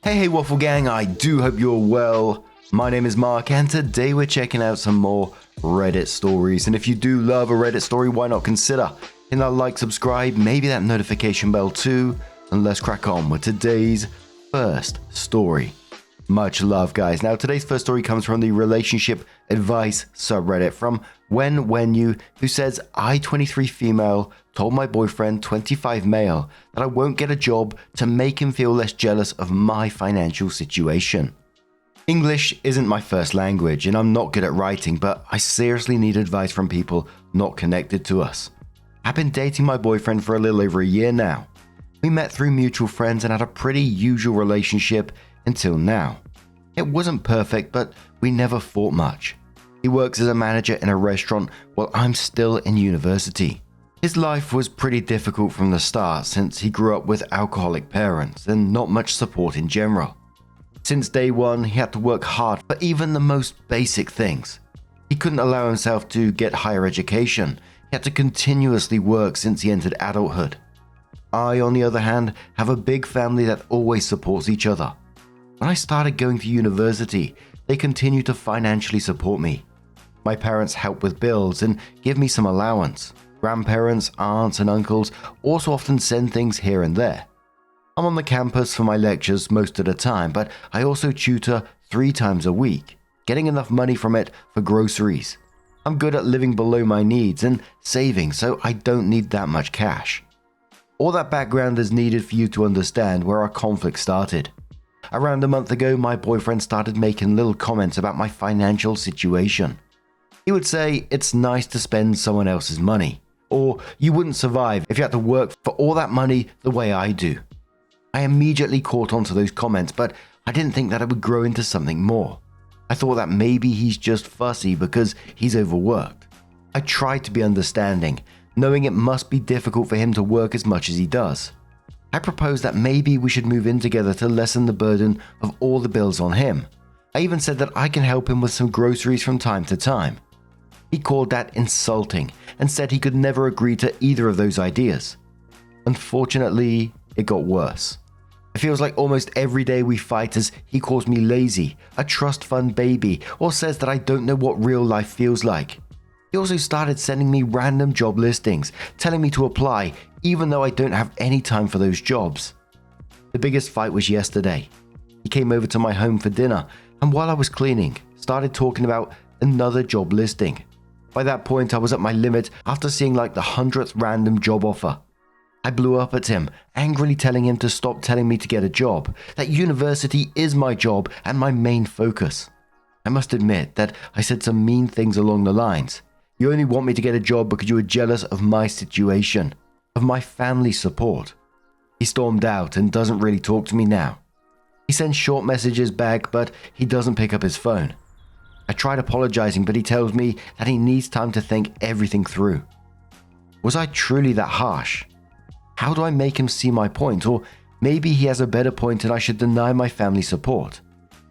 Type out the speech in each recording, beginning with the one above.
Hey Waffle Gang, I do hope you're well. My name is Mark and today we're checking out some more Reddit stories. And if you do love a Reddit story, why not consider hitting that like, subscribe, maybe that notification bell too. And let's crack on with today's first story. Much love, guys. Now, today's first story comes from the relationship advice subreddit from wenwenu, who says, I, 23 female, told my boyfriend, 25 male, that I won't get a job to make him feel less jealous of my financial situation. English isn't my first language, and I'm not good at writing, but I seriously need advice from people not connected to us. I've been dating my boyfriend for a little over a year now. We met through mutual friends and had a pretty usual relationship until now. It wasn't perfect, but we never fought much. He works as a manager in a restaurant while I'm still in university. His life was pretty difficult from the start since he grew up with alcoholic parents and not much support in general. Since day one, he had to work hard for even the most basic things. He couldn't allow himself to get higher education. He had to continuously work since he entered adulthood. I, on the other hand, have a big family that always supports each other. When I started going to university, they continue to financially support me. My parents help with bills and give me some allowance. Grandparents, aunts, and uncles also often send things here and there. I'm on the campus for my lectures most of the time, but I also tutor 3 times a week, getting enough money from it for groceries. I'm good at living below my needs and saving, so I don't need that much cash. All that background is needed for you to understand where our conflict started. Around a month ago, my boyfriend started making little comments about my financial situation. He would say, it's nice to spend someone else's money, or you wouldn't survive if you had to work for all that money the way I do. I immediately caught on to those comments, but I didn't think that it would grow into something more. I thought that maybe he's just fussy because he's overworked. I tried to be understanding, knowing it must be difficult for him to work as much as he does. I proposed that maybe we should move in together to lessen the burden of all the bills on him. I even said that I can help him with some groceries from time to time. He called that insulting and said he could never agree to either of those ideas. Unfortunately, it got worse. It feels like almost every day we fight as he calls me lazy, a trust fund baby, or says that I don't know what real life feels like. He also started sending me random job listings, telling me to apply, even though I don't have any time for those jobs. The biggest fight was yesterday. He came over to my home for dinner, and while I was cleaning, started talking about another job listing. By that point, I was at my limit after seeing like the 100th random job offer. I blew up at him, angrily telling him to stop telling me to get a job, that university is my job and my main focus. I must admit that I said some mean things along the lines. You only want me to get a job because you are jealous of my situation, of my family support. He stormed out and doesn't really talk to me now. He sends short messages back, but he doesn't pick up his phone. I tried apologizing, but he tells me that he needs time to think everything through. Was I truly that harsh? How do I make him see my point? Or maybe he has a better point and I should deny my family support,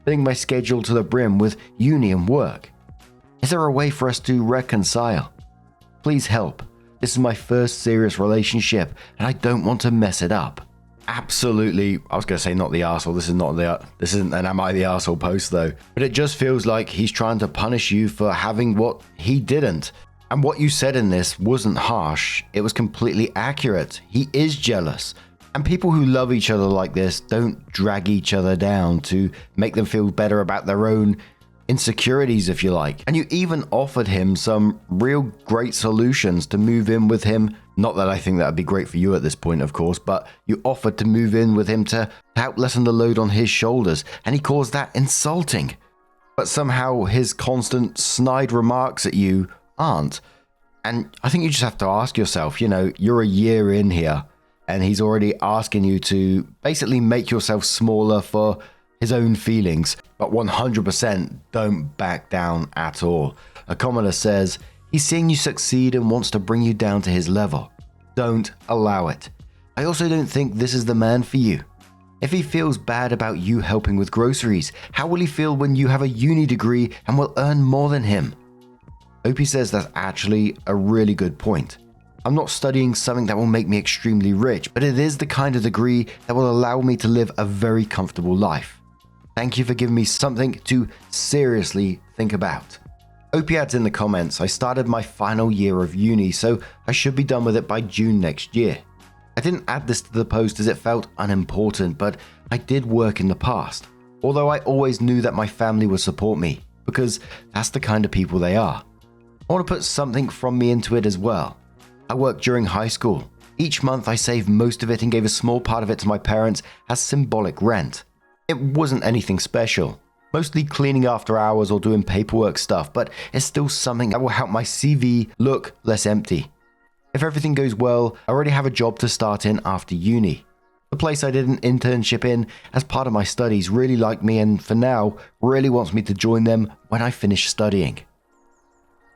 filling my schedule to the brim with uni and work. Is there a way for us to reconcile? Please help. This is my first serious relationship and I don't want to mess it up. Absolutely, I was going to say not the arsehole. This isn't an Am I the Arsehole post though. But it just feels like he's trying to punish you for having what he didn't. And what you said in this wasn't harsh. It was completely accurate. He is jealous. And people who love each other like this don't drag each other down to make them feel better about their own insecurities, if you like. And you even offered him some real great solutions to move in with him. Not that I think that would be great for you at this point, of course, but you offered to move in with him to help lessen the load on his shoulders, and he calls that insulting. But somehow his constant snide remarks at you aren't. And I think you just have to ask yourself, you're a year in here, and he's already asking you to basically make yourself smaller for his own feelings, but 100% don't back down at all. A commenter says, he's seeing you succeed and wants to bring you down to his level. Don't allow it. I also don't think this is the man for you. If he feels bad about you helping with groceries, how will he feel when you have a uni degree and will earn more than him? Opie says that's actually a really good point. I'm not studying something that will make me extremely rich, but it is the kind of degree that will allow me to live a very comfortable life. Thank you for giving me something to seriously think about. OP adds in the comments, I started my final year of uni, so I should be done with it by June next year. I didn't add this to the post as it felt unimportant, but I did work in the past. Although I always knew that my family would support me, because that's the kind of people they are. I want to put something from me into it as well. I worked during high school. Each month I saved most of it and gave a small part of it to my parents as symbolic rent. It wasn't anything special, mostly cleaning after hours or doing paperwork stuff, but it's still something that will help my CV look less empty. If everything goes well, I already have a job to start in after uni. The place I did an internship in as part of my studies really liked me and for now really wants me to join them when I finish studying.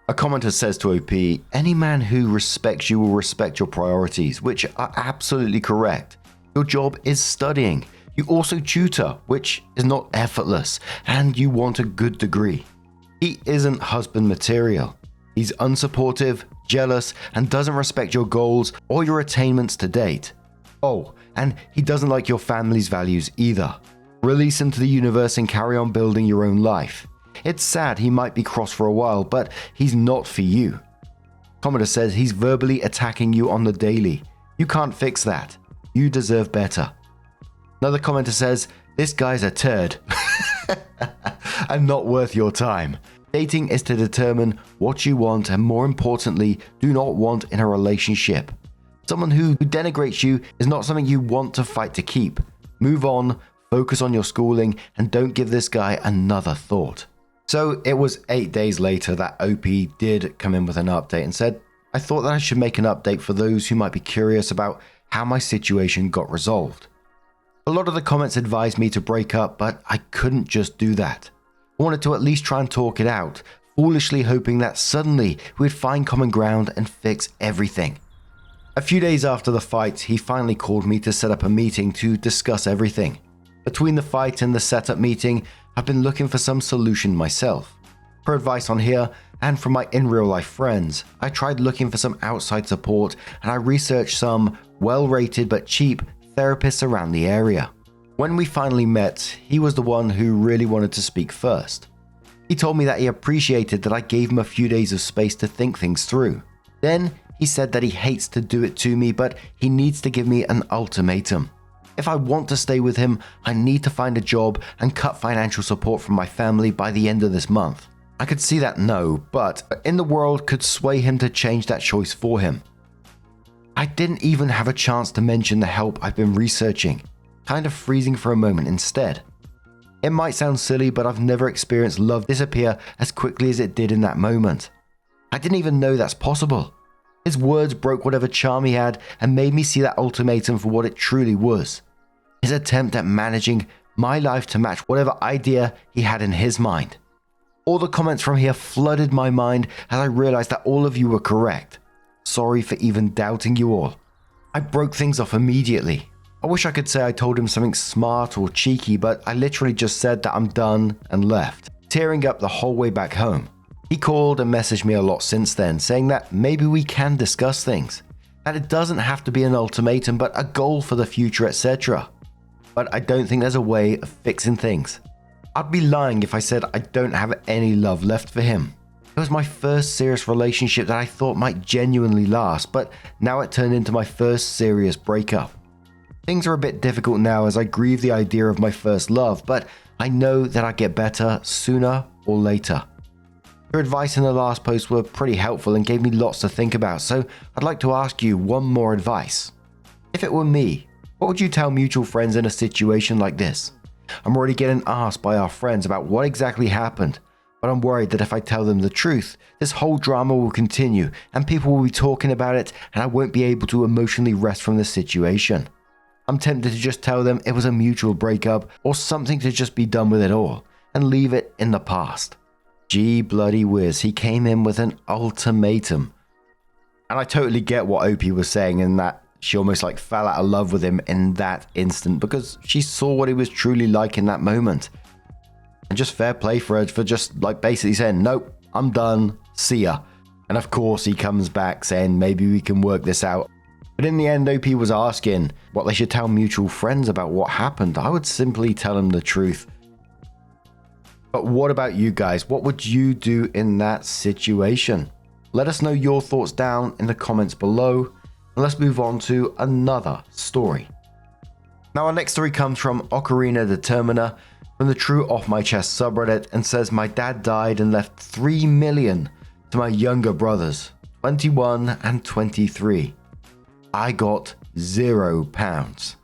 A commenter says to OP, any man who respects you will respect your priorities, which are absolutely correct. Your job is studying. You also tutor, which is not effortless, and you want a good degree. He isn't husband material. He's unsupportive, jealous, and doesn't respect your goals or your attainments to date. Oh, and he doesn't like your family's values either. Release him to the universe and carry on building your own life. It's sad he might be cross for a while, but he's not for you. Commenter says he's verbally attacking you on the daily. You can't fix that. You deserve better. Another commenter says, this guy's a turd and not worth your time. Dating is to determine what you want and more importantly, do not want in a relationship. Someone who denigrates you is not something you want to fight to keep. Move on, focus on your schooling, and don't give this guy another thought. So it was 8 days later that OP did come in with an update and said, I thought that I should make an update for those who might be curious about how my situation got resolved. A lot of the comments advised me to break up, but I couldn't just do that. I wanted to at least try and talk it out, foolishly hoping that suddenly we'd find common ground and fix everything. A few days after the fight, he finally called me to set up a meeting to discuss everything. Between the fight and the setup meeting, I've been looking for some solution myself. For advice on here, and from my in real life friends, I tried looking for some outside support and I researched some well-rated but cheap therapists around the area. When we finally met, he was the one who really wanted to speak first. He told me that he appreciated that I gave him a few days of space to think things through. Then he said that he hates to do it to me, but he needs to give me an ultimatum. If I want to stay with him, I need to find a job and cut financial support from my family by the end of this month. I could see that no, but in the world could sway him to change that choice for him. I didn't even have a chance to mention the help I've been researching, kind of freezing for a moment instead. It might sound silly, but I've never experienced love disappear as quickly as it did in that moment. I didn't even know that's possible. His words broke whatever charm he had and made me see that ultimatum for what it truly was. His attempt at managing my life to match whatever idea he had in his mind. All the comments from here flooded my mind as I realized that all of you were correct. Sorry for even doubting you all. I broke things off immediately. I wish I could say I told him something smart or cheeky, but I literally just said that I'm done and left, tearing up the whole way back home. He called and messaged me a lot since then, saying that maybe we can discuss things, that it doesn't have to be an ultimatum but a goal for the future, etc. But I don't think there's a way of fixing things. I'd be lying if I said I don't have any love left for him. It was my first serious relationship that I thought might genuinely last, but now it turned into my first serious breakup. Things are a bit difficult now as I grieve the idea of my first love, but I know that I'd get better sooner or later. Your advice in the last post were pretty helpful and gave me lots to think about, so I'd like to ask you one more advice. If it were me, what would you tell mutual friends in a situation like this? I'm already getting asked by our friends about what exactly happened, but I'm worried that if I tell them the truth, this whole drama will continue and people will be talking about it and I won't be able to emotionally rest from the situation. I'm tempted to just tell them it was a mutual breakup or something to just be done with it all and leave it in the past. Gee bloody whiz, he came in with an ultimatum. And I totally get what OP was saying in that she almost like fell out of love with him in that instant because she saw what he was truly like in that moment. And just fair play for her for just like basically saying, nope, I'm done, see ya. And of course he comes back saying maybe we can work this out. But in the end, OP was asking what they should tell mutual friends about what happened. I would simply tell them the truth. But what about you guys? What would you do in that situation? Let us know your thoughts down in the comments below. And let's move on to another story. Now our next story comes from OcarinaDeterminer from the True Off My Chest subreddit and says, my dad died and left 3 million to my younger brothers, 21 and 23. I got £0.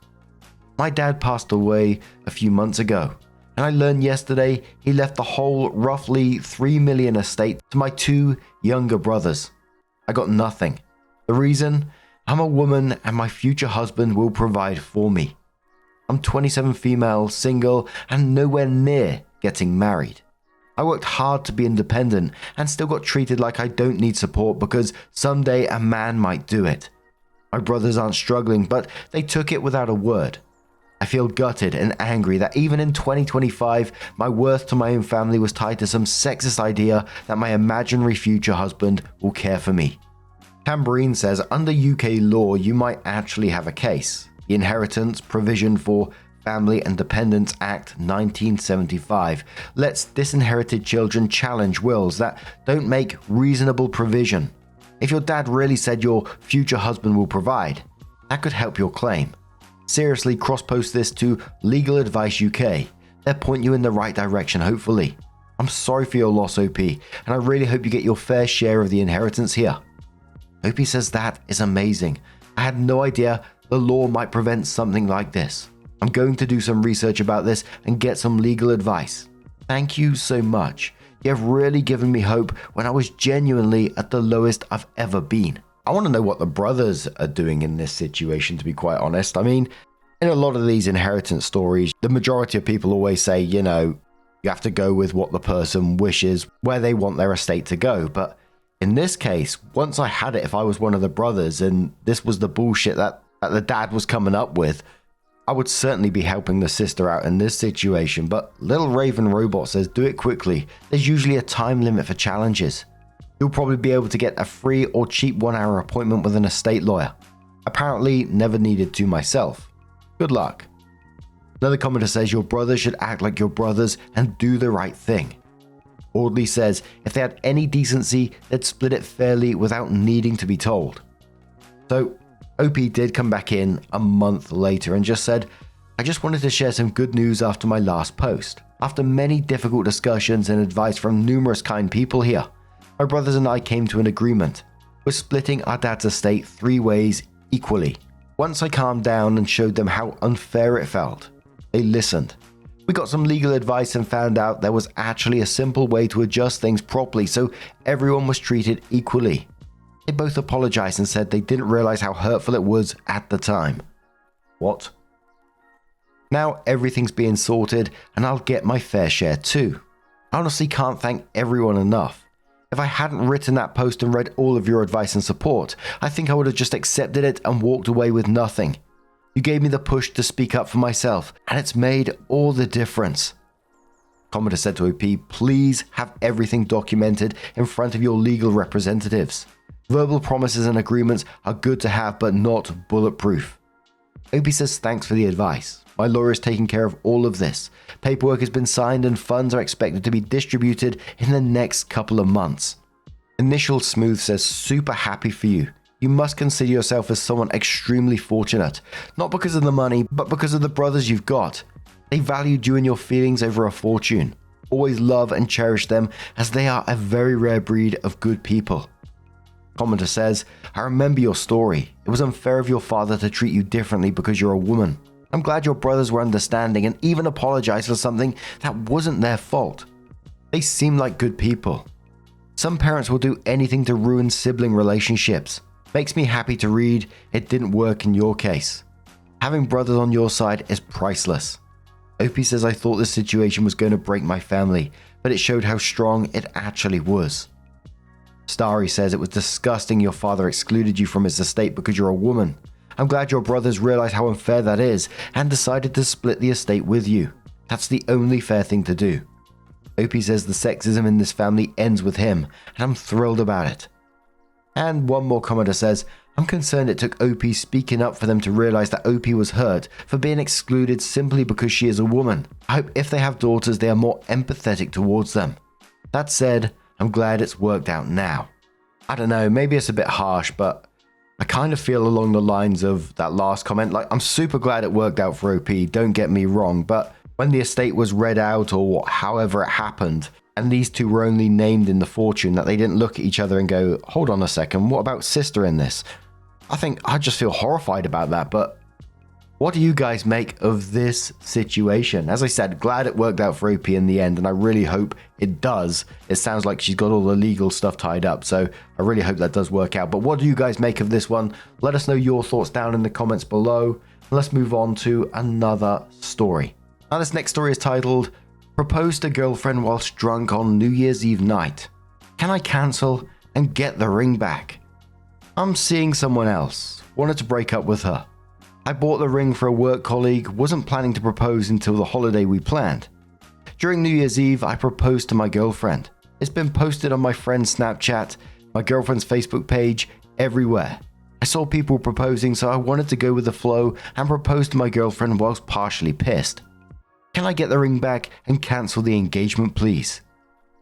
My dad passed away a few months ago, and I learned yesterday he left the whole roughly 3 million estate to my 2 younger brothers. I got nothing. The reason? I'm a woman and my future husband will provide for me. I'm 27 female, single, and nowhere near getting married. I worked hard to be independent and still got treated like I don't need support because someday a man might do it. My brothers aren't struggling, but they took it without a word. I feel gutted and angry that even in 2025, my worth to my own family was tied to some sexist idea that my imaginary future husband will care for me. Tambourine says, under UK law, you might actually have a case. The Inheritance Provision for Family and Dependents Act 1975 lets disinherited children challenge wills that don't make reasonable provision. If your dad really said your future husband will provide, that could help your claim. Seriously, cross-post this to Legal Advice UK. They'll point you in the right direction, hopefully. I'm sorry for your loss, OP, and I really hope you get your fair share of the inheritance here. OP says that is amazing. I had no idea the law might prevent something like this. I'm going to do some research about this and get some legal advice. Thank you so much. You have really given me hope when I was genuinely at the lowest I've ever been. I want to know what the brothers are doing in this situation, to be quite honest. I mean, in a lot of these inheritance stories, the majority of people always say, you know, you have to go with what the person wishes, where they want their estate to go. But in this case, once I had it, if I was one of the brothers and this was the bullshit that the dad was coming up with, I would certainly be helping the sister out in this situation. But Little Raven Robot says, do it quickly. There's usually a time limit for challenges. You'll probably be able to get a free or cheap 1-hour appointment with an estate lawyer. Apparently never needed to myself. Good luck. Another commenter says, your brothers should act like your brothers and do the right thing. Audley says, if they had any decency, they'd split it fairly without needing to be told. So OP did come back in a month later and just said, I just wanted to share some good news after my last post. After many difficult discussions and advice from numerous kind people here, my brothers and I came to an agreement. We're splitting our dad's estate 3 ways equally. Once I calmed down and showed them how unfair it felt, they listened. We got some legal advice and found out there was actually a simple way to adjust things properly so everyone was treated equally. They both apologized and said they didn't realize how hurtful it was at the time. What? Now everything's being sorted and I'll get my fair share too. I honestly can't thank everyone enough. If I hadn't written that post and read all of your advice and support, I think I would have just accepted it and walked away with nothing. You gave me the push to speak up for myself, and it's made all the difference. Commenter said to OP, please have everything documented in front of your legal representatives. Verbal promises and agreements are good to have, but not bulletproof. OP says thanks for the advice. My lawyer is taking care of all of this. Paperwork has been signed and funds are expected to be distributed in the next couple of months. Initial Smooth says super happy for you. You must consider yourself as someone extremely fortunate. Not because of the money, but because of the brothers you've got. They valued you and your feelings over a fortune. Always love and cherish them as they are a very rare breed of good people. Commenter says, I remember your story. It was unfair of your father to treat you differently because you're a woman. I'm glad your brothers were understanding and even apologized for something that wasn't their fault. They seem like good people. Some parents will do anything to ruin sibling relationships. Makes me happy to read it didn't work in your case. Having brothers on your side is priceless. OP says I thought this situation was going to break my family, but it showed how strong it actually was. Starry says it was disgusting your father excluded you from his estate because you're a woman. I'm glad your brothers realize how unfair that is and decided to split the estate with you. That's the only fair thing to do. OP says the sexism in this family ends with him, and I'm thrilled about it. And one more commenter says, I'm concerned it took OP speaking up for them to realize that OP was hurt for being excluded simply because she is a woman. I hope if they have daughters, they are more empathetic towards them. That said, I'm glad it's worked out now. I don't know, maybe it's a bit harsh, but I kind of feel along the lines of that last comment. Like, I'm super glad it worked out for OP, don't get me wrong, but when the estate was read out or however it happened, and these two were only named in the fortune, that they didn't look at each other and go, hold on a second, what about sister in this? I think I just feel horrified about that, but what do you guys make of this situation? As I said, glad it worked out for OP in the end, and I really hope it does. It sounds like she's got all the legal stuff tied up, so I really hope that does work out. But what do you guys make of this one? Let us know your thoughts down in the comments below. Let's move on to another story. Now, this next story is titled, Proposed to Girlfriend Whilst Drunk on New Year's Eve Night. Can I cancel and get the ring back? I'm seeing someone else. Wanted to break up with her. I bought the ring for a work colleague, wasn't planning to propose until the holiday we planned. During New Year's Eve, I proposed to my girlfriend. It's been posted on my friend's Snapchat, my girlfriend's Facebook page, everywhere. I saw people proposing, so I wanted to go with the flow and propose to my girlfriend whilst partially pissed. Can I get the ring back and cancel the engagement, please?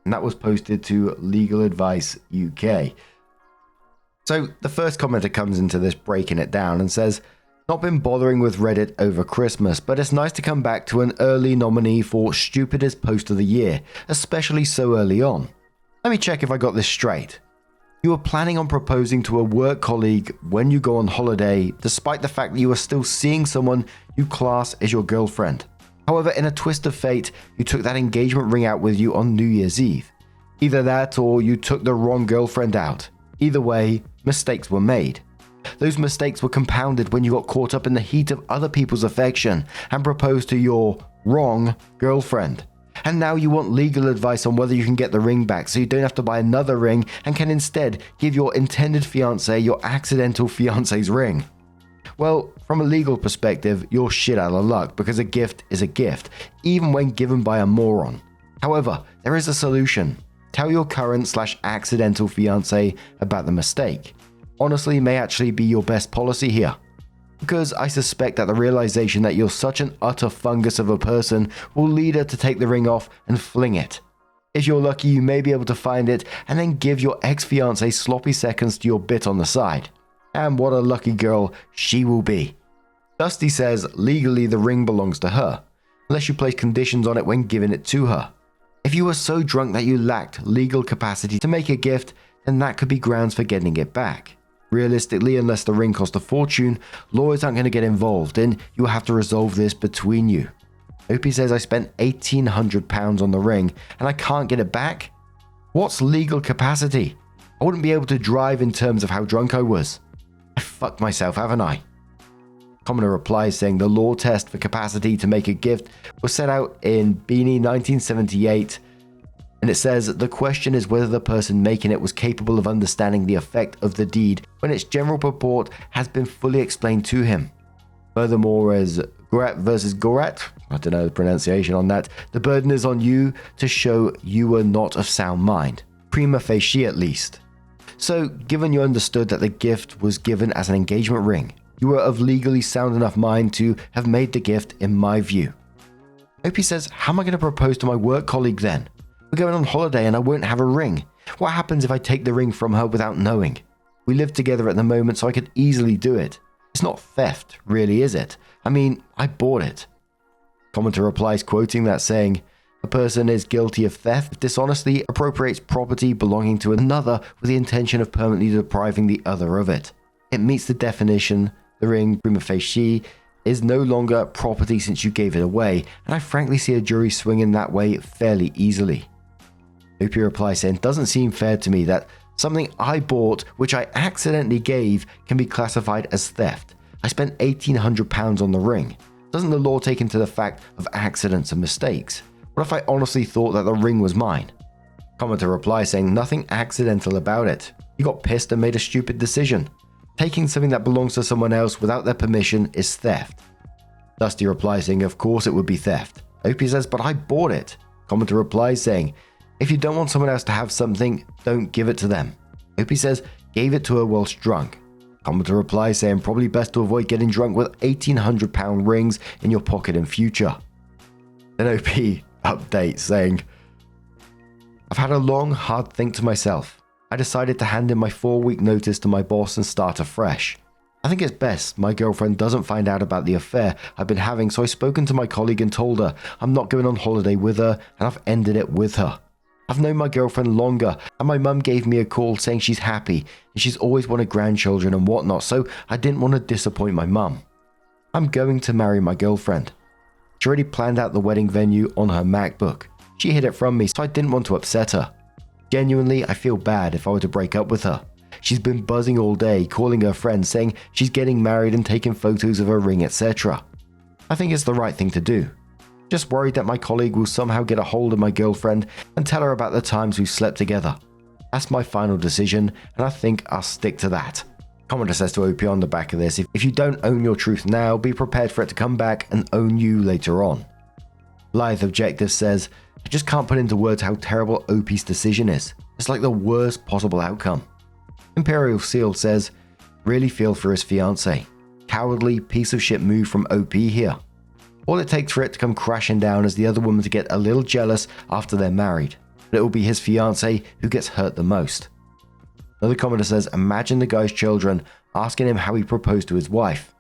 And that was posted to Legal Advice UK. So the first commenter comes into this breaking it down and says, not been bothering with Reddit over Christmas, but it's nice to come back to an early nominee for stupidest post of the year, especially so early on. Let me check if I got this straight. You were planning on proposing to a work colleague when you go on holiday, despite the fact that you are still seeing someone you class as your girlfriend. However, in a twist of fate, you took that engagement ring out with you on New Year's Eve. Either that or you took the wrong girlfriend out. Either way, mistakes were made. Those mistakes were compounded when you got caught up in the heat of other people's affection and proposed to your wrong girlfriend. And now you want legal advice on whether you can get the ring back so you don't have to buy another ring and can instead give your intended fiancé your accidental fiancé's ring. Well, from a legal perspective, you're shit out of luck because a gift is a gift, even when given by a moron. However, there is a solution. Tell your current/accidental fiancé about the mistake. Honestly, may actually be your best policy here. Because I suspect that the realization that you're such an utter fungus of a person will lead her to take the ring off and fling it. If you're lucky, you may be able to find it and then give your ex-fiancé sloppy seconds to your bit on the side. And what a lucky girl she will be. Dusty says legally the ring belongs to her, unless you place conditions on it when giving it to her. If you were so drunk that you lacked legal capacity to make a gift, then that could be grounds for getting it back. Realistically, unless the ring cost a fortune, lawyers aren't going to get involved and you will have to resolve this between you. Opie says I spent £1,800 on the ring and I can't get it back? What's legal capacity? I wouldn't be able to drive in terms of how drunk I was. I fucked myself, haven't I? Commenter replies saying the law test for capacity to make a gift was set out in Beanie 1978. And it says the question is whether the person making it was capable of understanding the effect of the deed when its general purport has been fully explained to him. Furthermore, as Gorat versus Gorat, I don't know the pronunciation on that, the burden is on you to show you were not of sound mind, prima facie at least. So, given you understood that the gift was given as an engagement ring, you were of legally sound enough mind to have made the gift in my view. Opie says, how am I going to propose to my work colleague then? We're going on holiday and I won't have a ring. What happens if I take the ring from her without knowing? We live together at the moment, so I could easily do it. It's not theft, really, is it? I mean, I bought it. Commenter replies quoting that saying, a person is guilty of theft if dishonestly appropriates property belonging to another with the intention of permanently depriving the other of it. It meets the definition. The ring, prima facie, is no longer property since you gave it away, and I frankly see a jury swinging that way fairly easily. Opie replies saying, doesn't seem fair to me that something I bought, which I accidentally gave, can be classified as theft. I spent £1,800 on the ring. Doesn't the law take into the fact of accidents and mistakes? What if I honestly thought that the ring was mine? Commenter replies saying, nothing accidental about it. You got pissed and made a stupid decision. Taking something that belongs to someone else without their permission is theft. Dusty replies saying, of course it would be theft. Opie says, but I bought it. Commenter replies saying, if you don't want someone else to have something, don't give it to them. Opie says, Gave it to her whilst drunk. Commenter replies saying probably best to avoid getting drunk with £1,800 rings in your pocket in future. Then OP updates saying, I've had a long, hard think to myself. I decided to hand in my 4-week notice to my boss and start afresh. I think it's best my girlfriend doesn't find out about the affair I've been having, so I've spoken to my colleague and told her I'm not going on holiday with her and I've ended it with her. I've known my girlfriend longer and my mum gave me a call saying she's happy and she's always wanted grandchildren and whatnot, so I didn't want to disappoint my mum. I'm going to marry my girlfriend. She already planned out the wedding venue on her MacBook. She hid it from me, so I didn't want to upset her. Genuinely, I feel bad if I were to break up with her. She's been buzzing all day, calling her friends, saying she's getting married and taking photos of her ring, etc. I think it's the right thing to do. Just worried that my colleague will somehow get a hold of my girlfriend and tell her about the times we've slept together. That's my final decision, and I think I'll stick to that. Commenter says to OP on the back of this, if you don't own your truth now, be prepared for it to come back and own you later on. Lithe Objective says, I just can't put into words how terrible OP's decision is. It's like the worst possible outcome. Imperial Seal says, really feel for his fiancée. Cowardly piece of shit move from OP here. All it takes for it to come crashing down is the other woman to get a little jealous after they're married. But it will be his fiancée who gets hurt the most. Another commenter says, imagine the guy's children asking him how he proposed to his wife.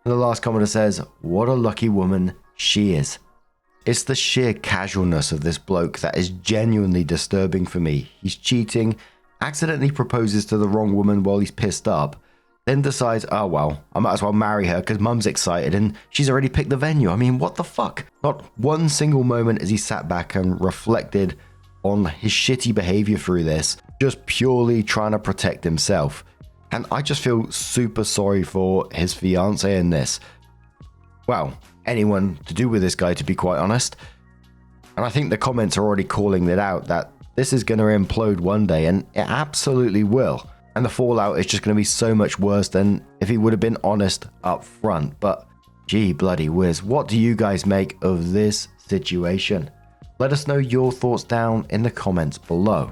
And the last commenter says, what a lucky woman she is. It's the sheer casualness of this bloke that is genuinely disturbing for me. He's cheating, accidentally proposes to the wrong woman while he's pissed up, then decides, oh well, I might as well marry her because mum's excited and she's already picked the venue. I mean, what the fuck? Not one single moment as he sat back and reflected on his shitty behavior through this, just purely trying to protect himself. And I just feel super sorry for his fiancée in this. Well, anyone to do with this guy, to be quite honest. And I think the comments are already calling it out that this is going to implode one day, and it absolutely will. And the fallout is just going to be so much worse than if he would have been honest up front. But gee bloody whiz, what do you guys make of this situation? Let us know your thoughts down in the comments below.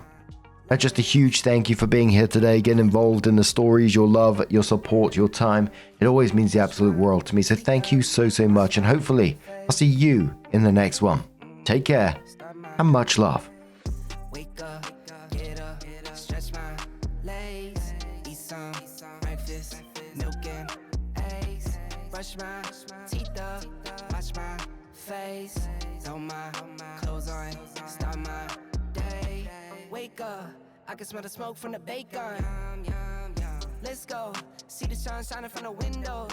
And just a huge thank you for being here today, getting involved in the stories, your love, your support, your time. It always means the absolute world to me. So thank you so much, and hopefully I'll see you in the next one. Take care and much love. Wake up, get up, stretch my legs, eat some breakfast, milk and eggs, brush my teeth up, wash my face, throw my clothes on, start my day. Wake up, I can smell the smoke from the bacon. Let's go, see the sun shining from the windows.